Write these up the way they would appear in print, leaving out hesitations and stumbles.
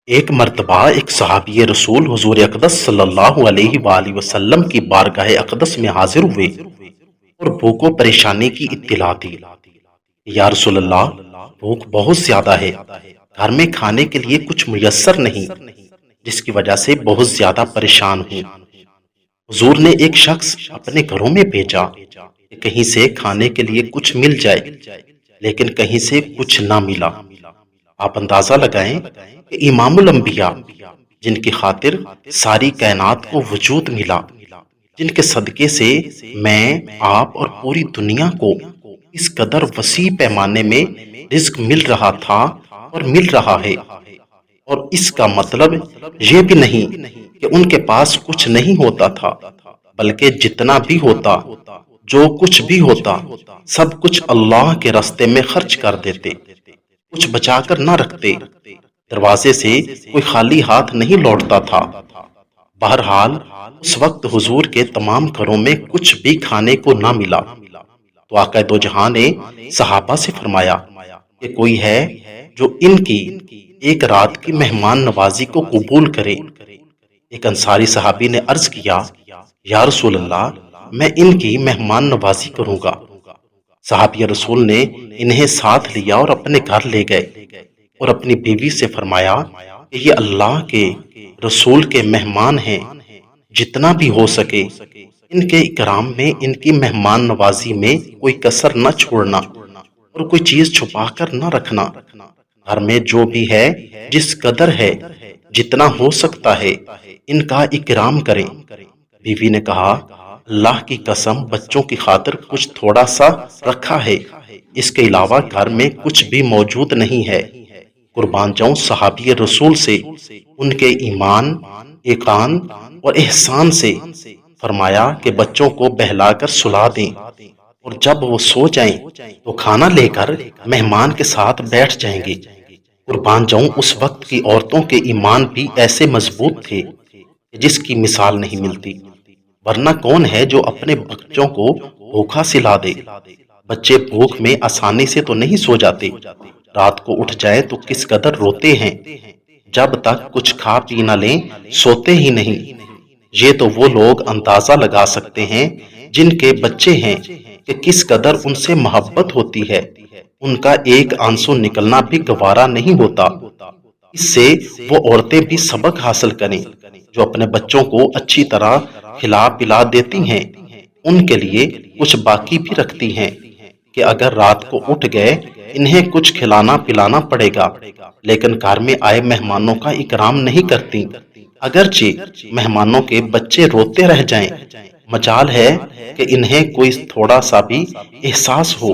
ایک مرتبہ ایک صحابی رسول حضور اقدس صلی اللہ علیہ وآلہ وسلم کی بارگاہ اقدس میں حاضر ہوئے اور بھوک و پریشانی کی اطلاع دی۔ یا رسول اللہ، بھوک بہت زیادہ ہے، گھر میں کھانے کے لیے کچھ میسر نہیں، جس کی وجہ سے بہت زیادہ پریشان ہوں۔ حضور نے ایک شخص اپنے گھروں میں بھیجا کہ کہیں سے کھانے کے لیے کچھ مل جائے، لیکن کہیں سے کچھ نہ ملا۔ آپ اندازہ لگائیں کہ امام الانبیاء، جن کی خاطر ساری کائنات کو وجود ملا، جن کے صدقے سے میں، آپ اور پوری دنیا کو اس قدر وسیع پیمانے میں رزق مل رہا تھا اور مل رہا ہے، اور اس کا مطلب یہ بھی نہیں کہ ان کے پاس کچھ نہیں ہوتا تھا، بلکہ جتنا بھی ہوتا، جو کچھ بھی ہوتا، سب کچھ اللہ کے راستے میں خرچ کر دیتے، کچھ بچا کر نہ رکھتے۔ دروازے سے کوئی خالی ہاتھ نہیں لوٹتا تھا۔ بہرحال اس وقت حضور کے تمام گھروں میں کچھ بھی کھانے کو نہ ملا، تو آقا دو جہاں نے صحابہ سے فرمایا کہ کوئی ہے جو ان کی ایک رات کی مہمان نوازی کو قبول کرے۔ ایک انصاری صحابی نے عرض کیا، یا رسول اللہ، میں ان کی مہمان نوازی کروں گا۔ صحابی رسول نے انہیں ساتھ لیا اور اپنے گھر لے گئے اور اپنی بیوی سے فرمایا کہ یہ اللہ کے رسول کے مہمان ہیں، جتنا بھی ہو سکے ان کے اکرام میں، ان کی مہمان نوازی میں کوئی کسر نہ چھوڑنا اور کوئی چیز چھپا کر نہ رکھنا۔ گھر میں جو بھی ہے، جس قدر ہے، جتنا ہو سکتا ہے، ان کا اکرام کریں۔ بیوی نے کہا، اللہ کی قسم، بچوں کی خاطر کچھ تھوڑا سا رکھا ہے، اس کے علاوہ گھر میں کچھ بھی موجود نہیں ہے۔ قربان جاؤں صحابی رسول سے، ان کے ایمان، ایقان اور احسان سے۔ فرمایا کہ بچوں کو بہلا کر سلا دیں، اور جب وہ سو جائیں تو کھانا لے کر مہمان کے ساتھ بیٹھ جائیں گے۔ قربان جاؤں اس وقت کی عورتوں کے ایمان بھی ایسے مضبوط تھے کہ جس کی مثال نہیں ملتی، ورنہ کون ہے جو اپنے بچوں کو بھوکا سلا دے؟ بچے بھوک میں آسانی سے تو نہیں سو جاتے، رات کو اٹھ جائے تو کس قدر روتے ہیں، جب تک کچھ کھا پی نہ لیں سوتے ہی نہیں۔ یہ تو وہ لوگ اندازہ لگا سکتے ہیں جن کے بچے ہیں کہ کس قدر ان سے محبت ہوتی ہے، ان کا ایک آنسو نکلنا بھی گوارا نہیں ہوتا۔ اس سے وہ عورتیں بھی سبق حاصل کریں جو اپنے بچوں کو اچھی طرح کھلا پلا دیتی ہیں، ان کے لیے کچھ باقی بھی رکھتی ہیں کہ اگر رات کو اٹھ گئے انہیں کچھ کھلانا پلانا پڑے گا، لیکن گھر میں آئے مہمانوں کا اکرام نہیں کرتی، اگرچہ مہمانوں کے بچے روتے رہ جائیں، مجال ہے کہ انہیں کوئی تھوڑا سا بھی احساس ہو۔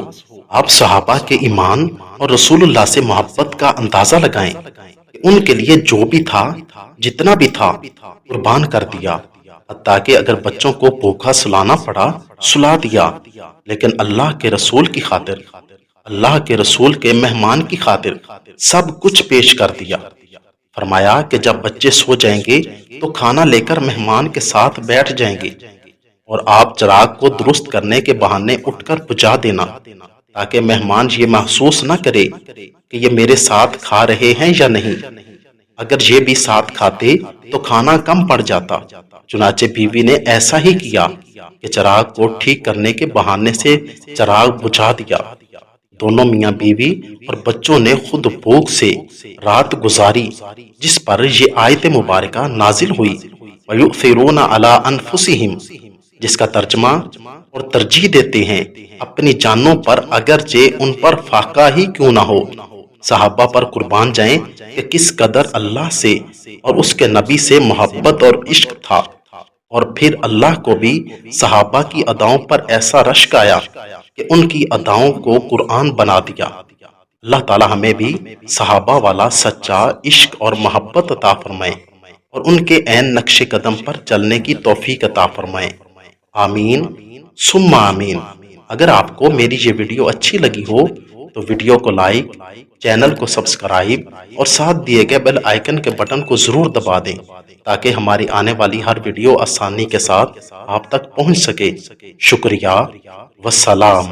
آپ صحابہ کے ایمان اور رسول اللہ سے محبت کا اندازہ لگائیں کہ ان کے لیے جو بھی تھا، جتنا بھی تھا، قربان کر دیا، حتیٰ کہ اگر بچوں کو بھوکا سلانا پڑا سلا دیا، لیکن اللہ کے رسول کی خاطر، اللہ کے رسول کے مہمان کی خاطر سب کچھ پیش کر دیا۔ فرمایا کہ جب بچے سو جائیں گے تو کھانا لے کر مہمان کے ساتھ بیٹھ جائیں گے، اور آپ چراغ کو درست کرنے کے بہانے اٹھ کر بجھا دینا، تاکہ مہمان یہ محسوس نہ کرے کہ یہ میرے ساتھ کھا رہے ہیں یا نہیں۔ اگر یہ بھی ساتھ کھاتے تو کھانا کم پڑ جاتا۔ چنانچہ بیوی نے ایسا ہی کیا کہ چراغ کو ٹھیک کرنے کے بہانے سے چراغ بجھا دیا۔ دونوں میاں بیوی اور بچوں نے خود بھوک سے رات گزاری، جس پر یہ آیت مبارکہ نازل ہوئی، وَيُؤْثِرُونَ عَلَىٰ أَنفُسِهِمْ، جس کا ترجمہ اور ترجیح دیتے ہیں اپنی جانوں پر، اگرچہ ان پر فاقہ ہی کیوں نہ ہو۔ صحابہ پر قربان جائیں کہ کس قدر اللہ سے اور اس کے نبی سے محبت اور عشق تھا، اور پھر اللہ کو بھی صحابہ کی اداؤں پر ایسا رشک آیا کہ ان کی اداؤں کو قرآن بنا دیا۔ اللہ تعالی ہمیں بھی صحابہ والا سچا عشق اور محبت عطا فرمائے، اور ان کے عین نقش قدم پر چلنے کی توفیق عطا فرمائے۔ آمین ثم آمین۔ اگر آپ کو میری یہ ویڈیو اچھی لگی ہو تو ویڈیو کو لائک، چینل کو سبسکرائب اور ساتھ دیے گئے بیل آئیکن کے بٹن کو ضرور دبا دیں، تاکہ ہماری آنے والی ہر ویڈیو آسانی کے ساتھ آپ تک پہنچ سکے۔ شکریہ، والسلام۔